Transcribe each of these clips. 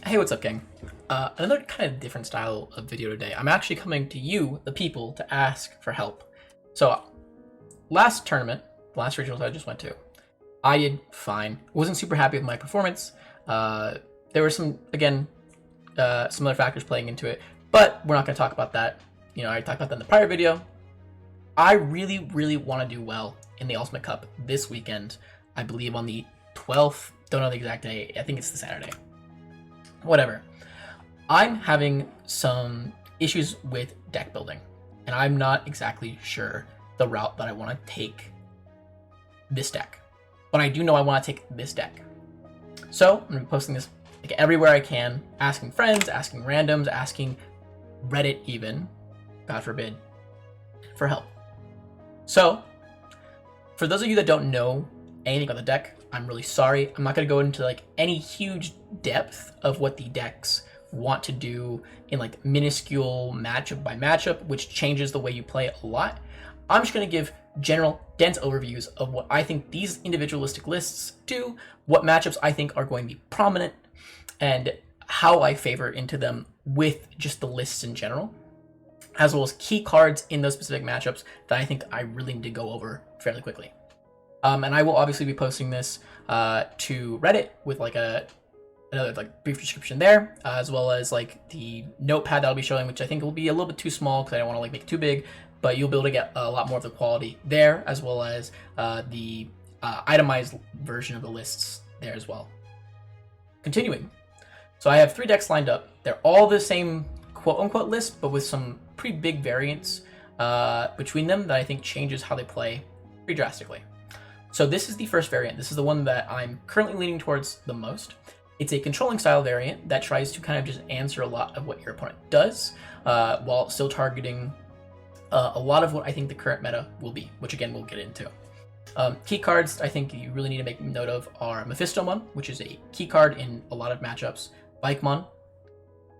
Hey, what's up, gang? Another kind of different style of video today. I'm actually coming to you, the people, to ask for help. So, last tournament, the last regionals I just went to, I did fine. Wasn't super happy with my performance. There were some other factors playing into it, but we're not going to talk about that. You know, I talked about that in the prior video. I really want to do well in the Ultimate Cup this weekend. I believe on the 12th. Don't know the exact day. I think it's the Saturday. Whatever. I'm having some issues with deck building, and I'm not exactly sure the route that I want to take this deck. But I do know I want to take this deck. So I'm going to be posting this like everywhere I can, asking friends, asking randoms, asking Reddit even, God forbid, for help. So, for those of you that don't know anything about the deck, I'm really sorry. I'm not going to go into like any huge depth of what the decks want to do in like minuscule matchup by matchup, which changes the way you play a lot. I'm just going to give general, dense overviews of what I think these individualistic lists do, what matchups I think are going to be prominent, and how I favor into them with just the lists in general, as well as key cards in those specific matchups that I think I really need to go over fairly quickly. And I will obviously be posting this to Reddit with like another like brief description there, as well as like the notepad that I'll be showing, which I think will be a little bit too small because I don't want to like make it too big, but you'll be able to get a lot more of the quality there, as well as the itemized version of the lists there as well. Continuing. So I have 3 decks lined up. They're all the same quote-unquote list, but with some pretty big variants between them that I think changes how they play pretty drastically. So this is the first variant. This is the one that I'm currently leaning towards the most. It's a controlling style variant that tries to kind of just answer a lot of what your opponent does, while still targeting a lot of what I think the current meta will be, which again we'll get into. Key cards I think you really need to make note of are Mephistomon, which is a key card in a lot of matchups, Bikemon,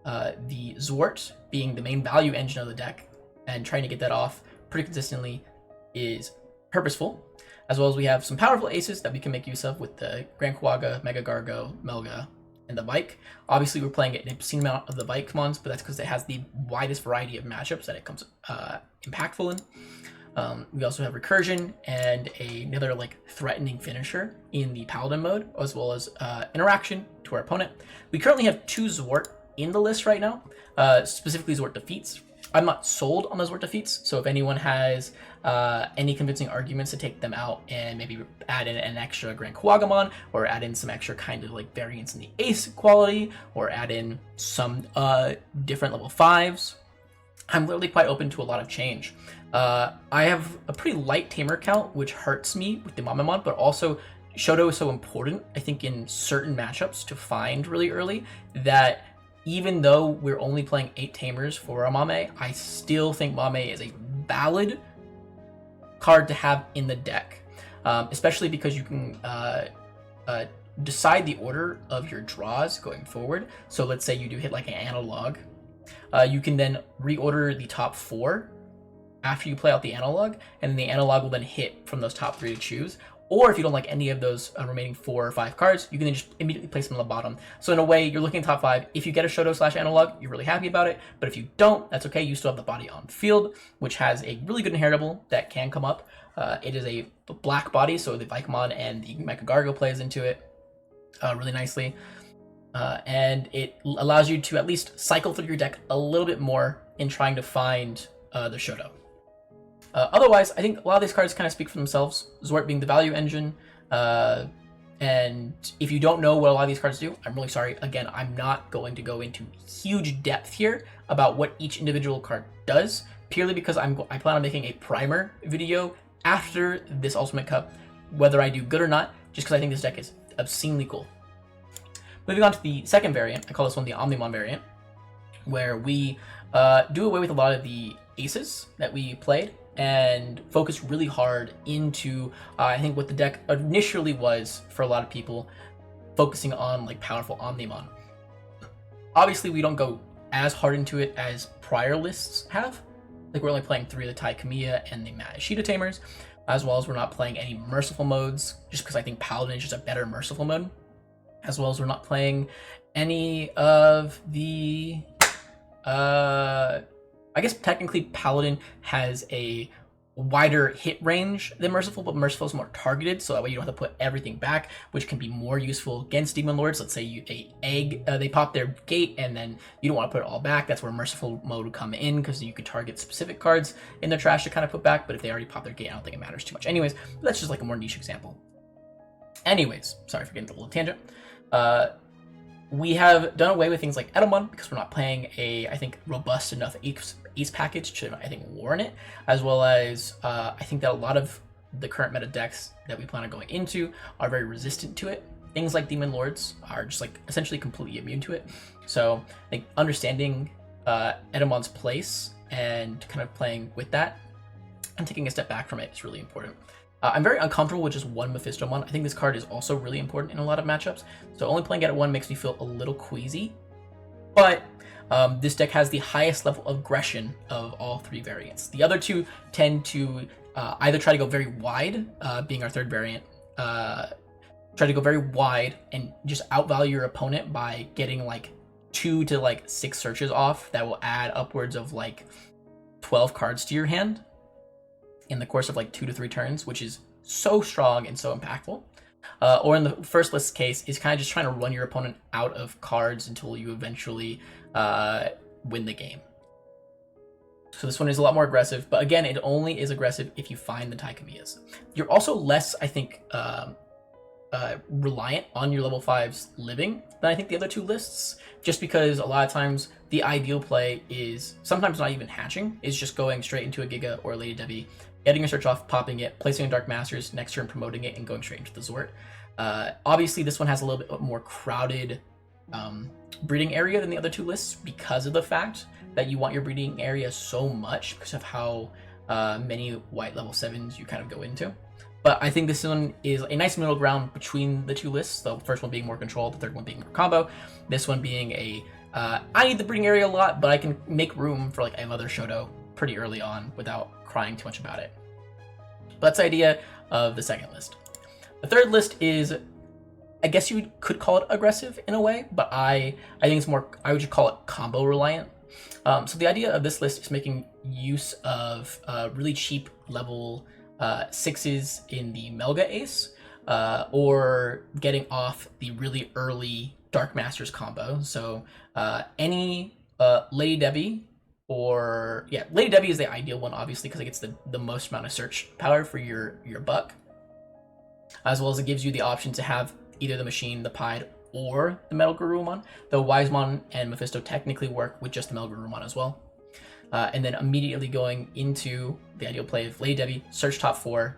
the Zwart being the main value engine of the deck, and trying to get that off pretty consistently is purposeful, as well as we have some powerful aces that we can make use of with the Grand Quagga, Mega Gargo, Melga, and the Vike. Obviously, we're playing an obscene amount of the Vikemons, but that's because it has the widest variety of matchups that it comes impactful in. We also have Recursion and another like threatening finisher in the Paladin mode, as well as interaction to our opponent. We currently have 2 Zwart in the list right now, specifically Zwart Defeats. I'm not sold on those Zwart Defeats, so if anyone has any convincing arguments to take them out and maybe add in an extra Grand Quaggamon, or add in some extra kind of like variants in the ace quality, or add in some different level 5s, I'm literally quite open to a lot of change. I have a pretty light tamer count, which hurts me with the Mamamon, but also Shoto is so important, I think, in certain matchups to find really early, that even though we're only playing 8 tamers for a Mame, I still think Mame is a valid card to have in the deck, especially because you can decide the order of your draws going forward. So let's say you do hit like an analog, you can then reorder the top 4 after you play out the analog, and then the analog will then hit from those top 3 to choose. Or if you don't like any of those remaining 4 or 5 cards, you can then just immediately place them on the bottom. So in a way, you're looking at top 5. If you get a Shoto/analog, you're really happy about it. But if you don't, that's okay. You still have the body on field, which has a really good inheritable that can come up. It is a black body, so the Vikemon and the Mega Gargo plays into it really nicely. And it allows you to at least cycle through your deck a little bit more in trying to find the Shoto. Otherwise, I think a lot of these cards kind of speak for themselves, Zwart being the value engine, and if you don't know what a lot of these cards do, I'm really sorry. Again, I'm not going to go into huge depth here about what each individual card does, purely because I plan on making a primer video after this Ultimate Cup, whether I do good or not, just because I think this deck is obscenely cool. Moving on to the second variant, I call this one the Omnimon variant, where we do away with a lot of the aces that we played and focus really hard into I think what the deck initially was for a lot of people, focusing on like powerful Omnimon. Obviously, we don't go as hard into it as prior lists have. Like, we're only playing 3 of the Tai Kamiya and the Matashita Tamers, as well as we're not playing any merciful modes, just because I think Paladin is just a better merciful mode, as well as we're not playing any of the I guess technically Paladin has a wider hit range than Merciful, but Merciful is more targeted, so that way you don't have to put everything back, which can be more useful against Demon Lords. Let's say they pop their gate, and then you don't want to put it all back. That's where Merciful mode would come in, because you could target specific cards in their trash to kind of put back, but if they already pop their gate, I don't think it matters too much. Anyways, that's just like a more niche example. Anyways, sorry for getting a little tangent. We have done away with things like Edelmon because we're not playing a, I think, robust enough ace package to, I think, warrant it, as well as I think that a lot of the current meta decks that we plan on going into are very resistant to it. Things like Demon Lords are just like essentially completely immune to it. So I think understanding Edelmon's place and kind of playing with that and taking a step back from it is really important. I'm very uncomfortable with just one Mephistomon. I think this card is also really important in a lot of matchups. So only playing it at one makes me feel a little queasy. But this deck has the highest level of aggression of all three variants. The other two tend to either try to go very wide, being our third variant, try to go very wide and just outvalue your opponent by getting like 2 to like 6 searches off that will add upwards of like 12 cards to your hand in the course of like 2 to 3 turns, which is so strong and so impactful. Or in the first list case, is kind of just trying to run your opponent out of cards until you eventually win the game. So this one is a lot more aggressive, but again, it only is aggressive if you find the Taikamias. You're also less, I think, reliant on your level 5s living than I think the other two lists, just because a lot of times the ideal play is sometimes not even hatching, is just going straight into a Giga or a Lady Debbie, getting a search off, popping it, placing in Dark Masters, next turn promoting it, and going straight into the Zort. Obviously, this one has a little bit more crowded breeding area than the other two lists because of the fact that you want your breeding area so much because of how many white level 7s you kind of go into. But I think this one is a nice middle ground between the two lists. The first one being more control, the third one being more combo. This one being a, I need the breeding area a lot, but I can make room for like another Shoto pretty early on without crying too much about it. But that's the idea of the second list. The third list is, I guess you could call it aggressive in a way, but I think it's more, I would just call it combo reliant. So the idea of this list is making use of really cheap level 6s in the Melga Ace, or getting off the really early Dark Masters combo. So any Lady Debbie, or yeah, Lady Debbie is the ideal one, obviously, because it gets the most amount of search power for your buck, as well as it gives you the option to have either the Machine, the Pied, or the Metal Garurumon, though Wisemon and Mephisto technically work with just the Metal Garurumon as well. And then immediately going into the ideal play of Lady Debbie, search top 4.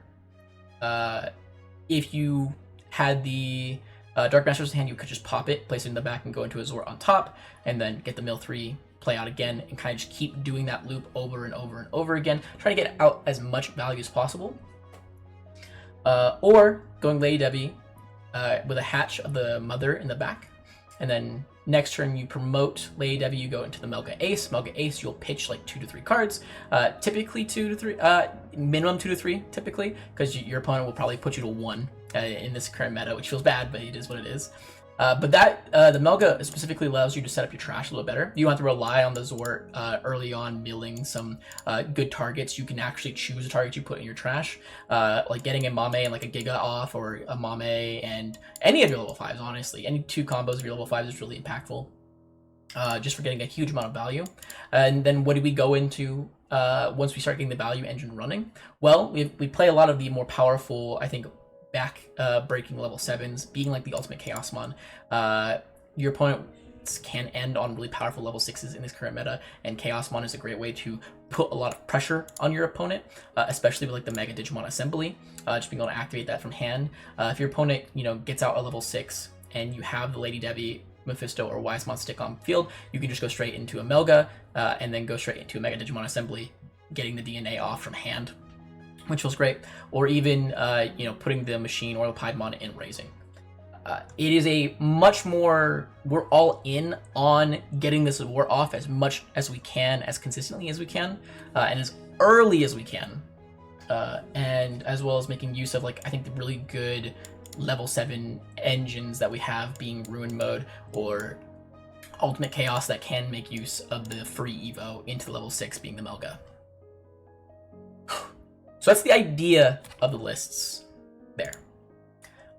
If you had the Dark Masters in hand, you could just pop it, place it in the back, and go into a Zort on top, and then get the Mill 3, play out again, and kind of just keep doing that loop over and over and over again, trying to get out as much value as possible. Or going Lady Debbie with a hatch of the Mother in the back, and then next turn you promote Lady Debbie, you go into the Melga Ace. Melga Ace, you'll pitch like 2 to 3 cards, typically 2 to 3, minimum 2 to 3 typically, because your opponent will probably put you to 1 in this current meta, which feels bad, but it is what it is. But that the Melga specifically allows you to set up your trash a little better. You don't have to rely on the Zort early on milling some good targets. You can actually choose a target you put in your trash, like getting a Mame and like a Giga off, or a Mame and any of your level 5s, honestly. Any 2 combos of your level 5s is really impactful, just for getting a huge amount of value. And then what do we go into once we start getting the value engine running? Well, we play a lot of the more powerful, I think, back breaking level 7s, being like the ultimate Chaosmon. Your opponents can end on really powerful level 6s in this current meta, and Chaosmon is a great way to put a lot of pressure on your opponent, especially with like the Mega Digimon Assembly, just being able to activate that from hand. If your opponent, gets out a level 6 and you have the Lady Debbie, Mephisto, or Wisemon stick on field, you can just go straight into a Melga, and then go straight into a Mega Digimon Assembly, getting the DNA off from hand, which feels great. Or even, putting the Machine or the Piedmon in raising. It is a much more, we're all in on getting this war off as much as we can, as consistently as we can, and as early as we can. And as well as making use of, I think the really good level 7 engines that we have, being Ruin Mode or ultimate chaos that can make use of the free Evo into level 6 being the Melga. So that's the idea of the lists there.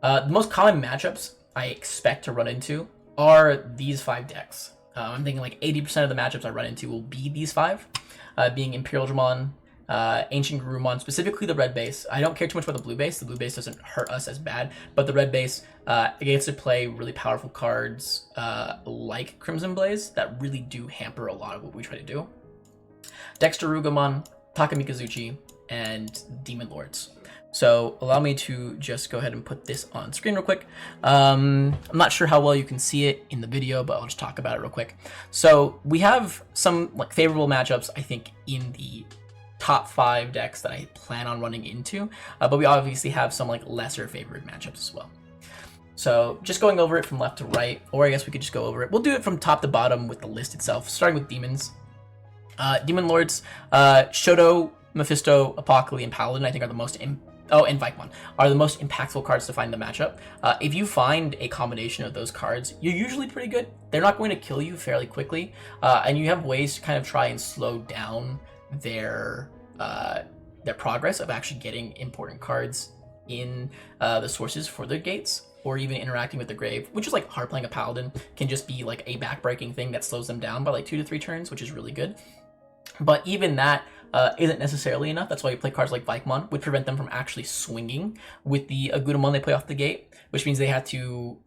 The most common matchups I expect to run into are these 5 decks. I'm thinking like 80% of the matchups I run into will be these 5, being Imperial Dramon, Ancient Garurumon, specifically the red base. I don't care too much about the blue base. The blue base doesn't hurt us as bad, but the red base gets to play really powerful cards like Crimson Blaze that really do hamper a lot of what we try to do. Dexterugumon, Takamikazuchi, and Demon Lords. So allow me to just go ahead and put this on screen real quick. I'm not sure how well you can see it in the video, but I'll just talk about it real quick. So we have some like favorable matchups, I think, in the top 5 decks that I plan on running into, but we obviously have some like lesser favored matchups as well. So just going over it from left to right, or I guess we could just go over it. We'll do it from top to bottom with the list itself, starting with Demons. Demon Lords, Shoto, Mephisto, Apocalypse, and Paladin, I think are the most and Vikemon are the most impactful cards to find the matchup. If you find a combination of those cards, you're usually pretty good. They're not going to kill you fairly quickly, and you have ways to kind of try and slow down their progress of actually getting important cards in the sources for their gates, or even interacting with the grave, which is like hard playing a Paladin can just be like a backbreaking thing that slows them down by like 2 to 3 turns, which is really good. But even that isn't necessarily enough. That's why you play cards like Vikemon, which prevent them from actually swinging with the Agudamon they play off the gate, which means they have to,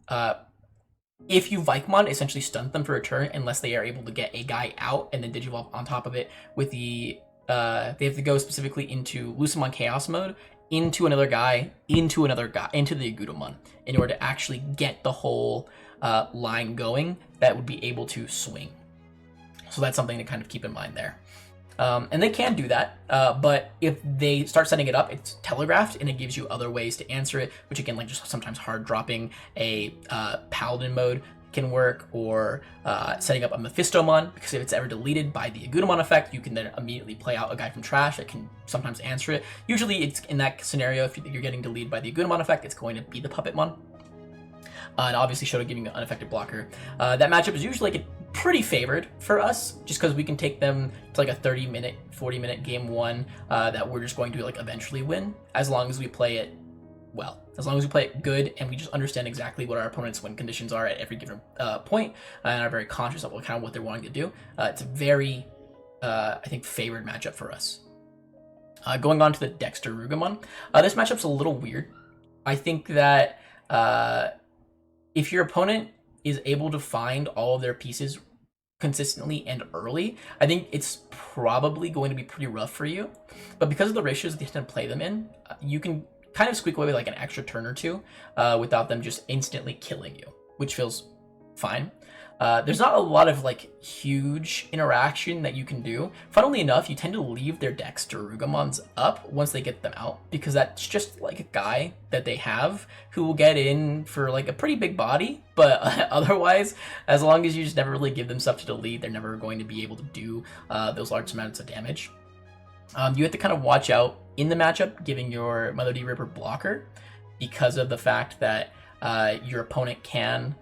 if you Vikemon, essentially stun them for a turn unless they are able to get a guy out and then Digivolve on top of it with the, they have to go specifically into Lucamon Chaos mode, into another guy, into the Agudamon, in order to actually get the whole line going that would be able to swing. So that's something to kind of keep in mind there. And they can do that, but if they start setting it up, it's telegraphed and it gives you other ways to answer it, which again, like just sometimes hard dropping a Paladin mode can work, or setting up a Mephistomon, because if it's ever deleted by the Agudamon effect, you can then immediately play out a guy from trash that can sometimes answer it. Usually it's in that scenario, if you're getting deleted by the Agudamon effect, it's going to be the Puppetmon. And obviously Shoto giving an unaffected blocker. That matchup is usually like pretty favored for us, just because we can take them to like a 30-minute, 40-minute game 1 that we're just going to like eventually win, as long as we play it well. As long as we play it good and we just understand exactly what our opponent's win conditions are at every given point, and are very conscious of kind of what they're wanting to do. It's a very, I think, favored matchup for us. Going on to the Dexterugumon. This matchup's a little weird. I think that if your opponent is able to find all of their pieces consistently and early, I think it's probably going to be pretty rough for you. But because of the ratios they tend to play them in, you can kind of squeak away with like an extra turn or two without them just instantly killing you, which feels fine. There's not a lot of like huge interaction that you can do. Funnily enough, you tend to leave their Dexterugumons up once they get them out, because that's just like a guy that they have who will get in for like a pretty big body, but otherwise, as long as you just never really give them stuff to delete, they're never going to be able to do those large amounts of damage. You have to kind of watch out in the matchup giving your Melody Ripper blocker, because of the fact that your opponent can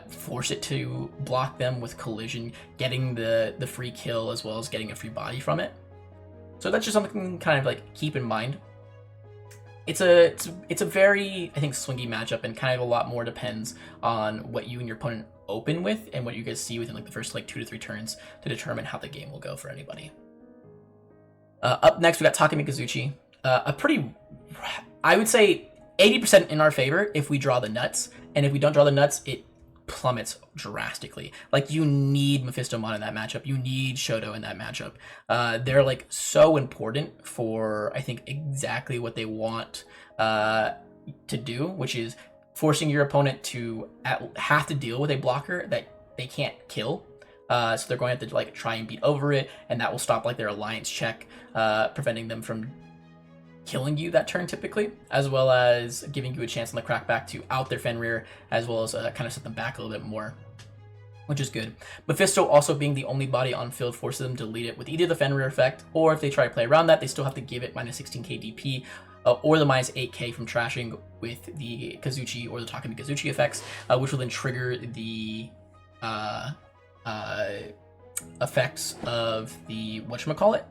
force it to block them with collision, getting the free kill as well as getting a free body from it. So that's just something kind of like keep in mind. It's a very, I think, swingy matchup, and kind of a lot more depends on what you and your opponent open with and what you guys see within like the first like 2 to 3 turns to determine how the game will go for anybody. Up next, we got Takamikazuchi. A pretty, I would say 80% in our favor if we draw the nuts, and if we don't draw the nuts, it plummets drastically. Like, you need Mephistomon in that matchup. You need Shoto in that matchup. They're like so important for, I think, exactly what they want to do, which is forcing your opponent to have to deal with a blocker that they can't kill. So they're going to have to like try and beat over it, and that will stop like their alliance check, preventing them from killing you that turn typically, as well as giving you a chance on the crackback to out their Fenrir, as well as kind of set them back a little bit more, which is good. Mephisto also being the only body on field forces them to lead it with either the Fenrir effect, or if they try to play around that, they still have to give it minus 16k DP, or the minus 8k from trashing with the Kazuchi or the Takamikazuchi effects, which will then trigger the effects of the whatchamacallit,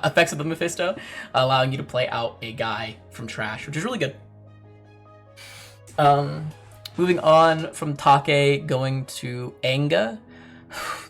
effects of the Mephisto, allowing you to play out a guy from trash, which is really good. Moving on from Take, going to Anga.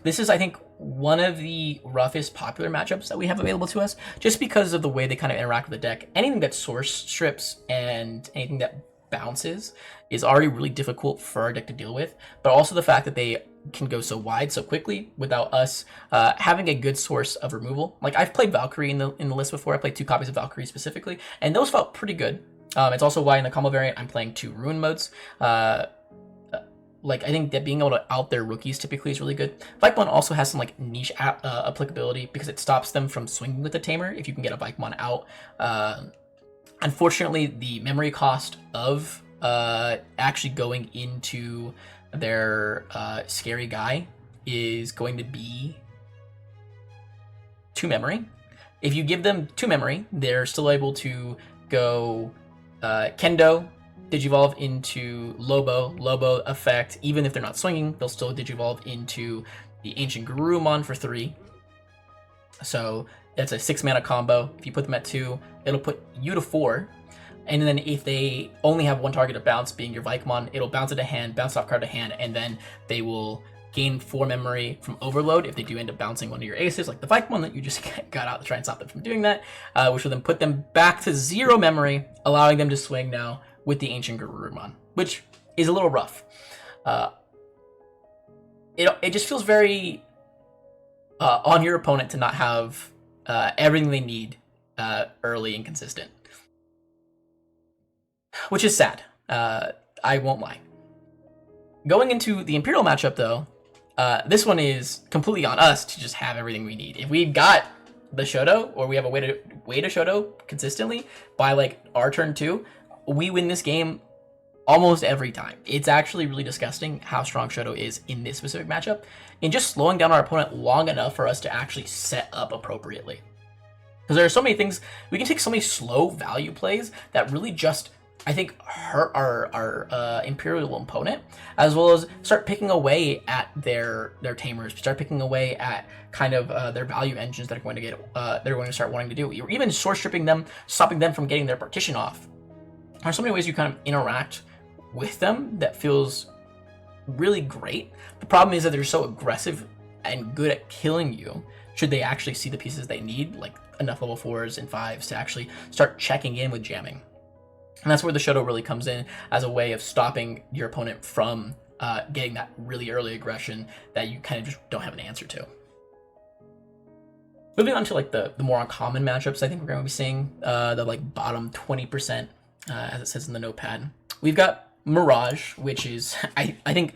This is, I think, one of the roughest popular matchups that we have available to us, just because of the way they kind of interact with the deck. Anything that source strips and anything that bounces is already really difficult for our deck to deal with, but also the fact that they can go so wide so quickly without us having a good source of removal. Like, I've played Valkyrie in the list before. I played 2 copies of Valkyrie specifically, and those felt pretty good. It's also why in the combo variant I'm playing 2 Ruin modes. Like, I think that being able to out their rookies typically is really good. Vikemon also has some like niche applicability because it stops them from swinging with the Tamer if you can get a Vikemon out. Unfortunately, the memory cost of actually going into their scary guy is going to be 2 memory. If you give them 2 memory, they're still able to go Kendo, Digivolve into Lobo effect. Even if they're not swinging, they'll still Digivolve into the Ancient Garurumon for 3. So that's a 6 mana combo. If you put them at 2, it'll put you to 4. And then if they only have one target to bounce, being your Vikemon, it'll bounce it to hand, bounce off card to hand, and then they will gain 4 memory from Overload if they do end up bouncing one of your aces, like the Vikemon that you just got out to try and stop them from doing that, which will then put them back to 0 memory, allowing them to swing now with the Ancient Garurumon, which is a little rough. It just feels very on your opponent to not have everything they need early and consistent, which is sad. I won't lie. Going into the Imperial matchup, though, this one is completely on us to just have everything we need. If we've got the Shoto, or we have a way to Shoto consistently by like our turn 2, we win this game almost every time. It's actually really disgusting how strong Shoto is in this specific matchup, and just slowing down our opponent long enough for us to actually set up appropriately. Because there are so many things, we can take so many slow value plays that really just, I think, hurt our Imperial opponent, as well as start picking away at their Tamers, start picking away at kind of their value engines that are going to get they're going to start wanting to do, or even source stripping them, stopping them from getting their partition off. There are so many ways you kind of interact with them that feels really great. The problem is that they're so aggressive and good at killing you should they actually see the pieces they need, like enough level 4s and 5s to actually start checking in with jamming. And that's where the Shoto really comes in as a way of stopping your opponent from getting that really early aggression that you kind of just don't have an answer to. Moving on to like the more uncommon matchups, I think we're going to be seeing the like bottom 20%, as it says in the notepad. We've got Mirage, which is I think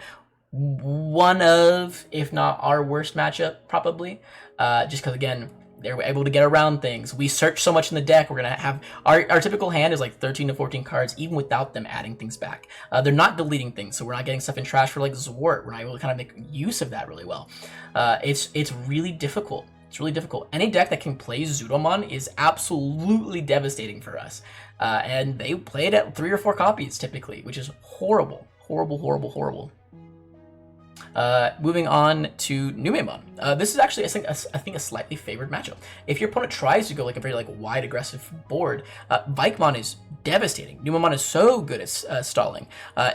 one of, if not our worst matchup, probably, just because again, they're able to get around things. We search so much in the deck, we're going to have our typical hand is like 13 to 14 cards, even without them adding things back. They're not deleting things, so we're not getting stuff in trash for like Zwart. We're not able to kind of make use of that really well. It's really difficult. It's really difficult. Any deck that can play Zudomon is absolutely devastating for us. And they play it at 3 or 4 copies typically, which is horrible. Horrible. Moving on to Numemon. This is actually, I think, a slightly favored matchup. If your opponent tries to go like a very like wide aggressive board, Vikemon is devastating. Numemon is so good at stalling.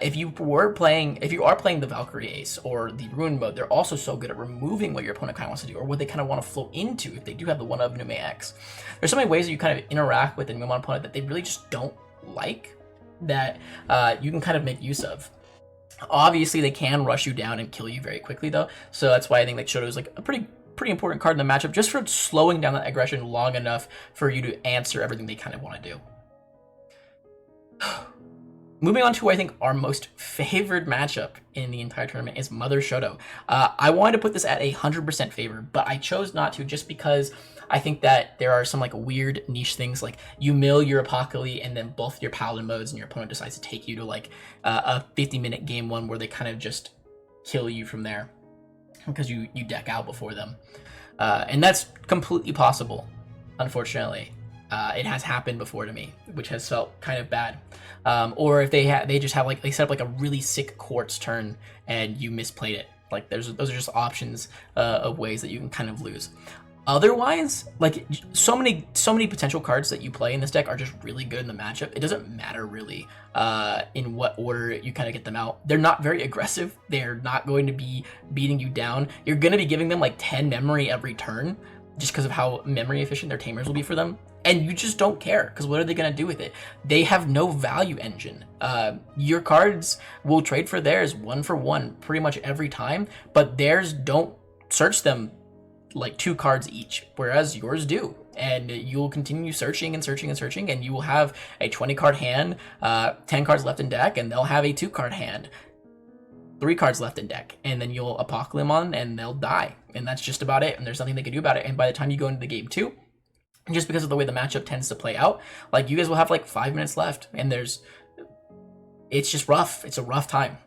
If you are playing the Valkyrie Ace or the Ruin mode, they're also so good at removing what your opponent kind of wants to do, or what they kind of want to flow into if they do have the one of Nume X. There's so many ways that you kind of interact with the Numemon opponent that they really just don't like, that you can kind of make use of. Obviously, they can rush you down and kill you very quickly, though. So that's why I think like Shoto is like a pretty important card in the matchup, just for slowing down that aggression long enough for you to answer everything they kind of want to do. Moving on to, I think, our most favored matchup in the entire tournament is Mother Shoto. I wanted to put this at 100% favor, but I chose not to, just because I think that there are some like weird niche things, like you mill your Apocalypse and then both your Paladin modes, and your opponent decides to take you to like a 50-minute game one where they kind of just kill you from there because you deck out before them. And that's completely possible, unfortunately. It has happened before to me, which has felt kind of bad. Or if they just have like, they set up like a really sick Quartz turn and you misplayed it. Like those are just options of ways that you can kind of lose. Otherwise, like so many potential cards that you play in this deck are just really good in the matchup. It doesn't matter really in what order you kind of get them out. They're not very aggressive. They're not going to be beating you down. You're going to be giving them like 10 memory every turn just because of how memory efficient their tamers will be for them. And you just don't care, because what are they going to do with it? They have no value engine. Your cards will trade for theirs 1-for-1 pretty much every time, but theirs don't search them like 2 cards each, whereas yours do. And you'll continue searching and searching and searching, and you will have a 20 card hand, 10 cards left in deck, and they'll have a 2 card hand, 3 cards left in deck, and then you'll Apocalypse and they'll die. And that's just about it, and there's nothing they can do about it. And by the time you go into the game 2, just because of the way the matchup tends to play out, like you guys will have like 5 minutes left, and it's just rough. It's a rough time.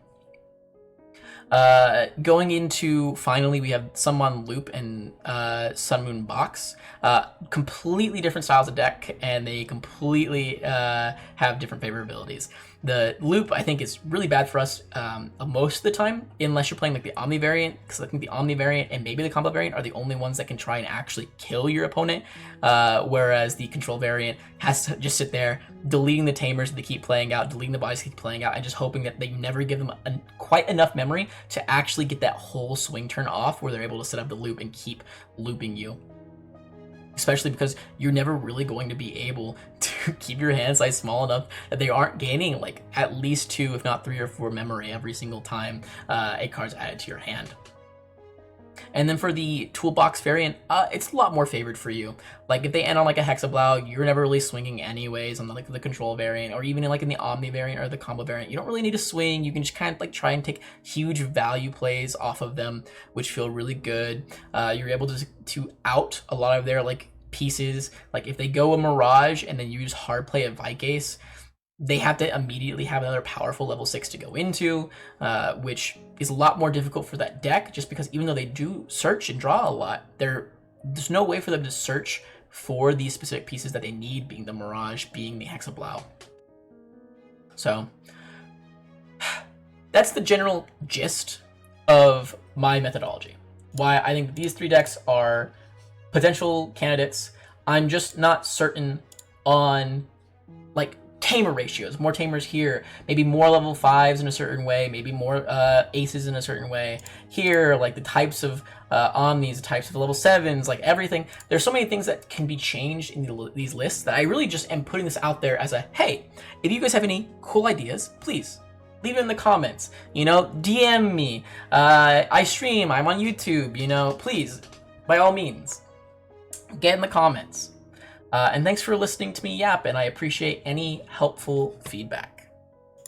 Going into, finally, we have Sunmon Loop and Sun Moon Box. Completely different styles of deck, and they completely have different favorabilities. The Loop, I think, is really bad for us most of the time, unless you're playing like the Omni variant, because I think the Omni variant and maybe the Combo variant are the only ones that can try and actually kill your opponent, whereas the Control variant has to just sit there, deleting the Tamers that they keep playing out, deleting the bodies they keep playing out, and just hoping that they never give them quite enough memory to actually get that whole swing turn off where they're able to set up the loop and keep looping you. Especially because you're never really going to be able to keep your hand size small enough that they aren't gaining like at least 2, if not 3 or 4 memory every single time a card's added to your hand. And then for the Toolbox variant, it's a lot more favored for you. Like if they end on like a Hexablow, you're never really swinging anyways on like the Control variant, or even like in the Omni variant or the Combo variant. You don't really need to swing. You can just kind of like try and take huge value plays off of them, which feel really good. You're able to out a lot of their like pieces. Like if they go a Mirage and then you just hard play a Vikase, they have to immediately have another powerful level 6 to go into, which is a lot more difficult for that deck, just because even though they do search and draw a lot, there's no way for them to search for these specific pieces that they need, being the Mirage, being the Hexablow. So that's the general gist of my methodology. Why I think these 3 decks are potential candidates. I'm just not certain on like tamer ratios. More tamers here, maybe more level 5s in a certain way, maybe more aces in a certain way here, like the types of omnis, the types of level 7s, like everything. There's so many things that can be changed in these lists that I really just am putting this out there as a, hey, if you guys have any cool ideas, please leave it in the comments, you know, DM me. I stream, I'm on YouTube, you know, please, by all means, get in the comments. And thanks for listening to me yap, and I appreciate any helpful feedback.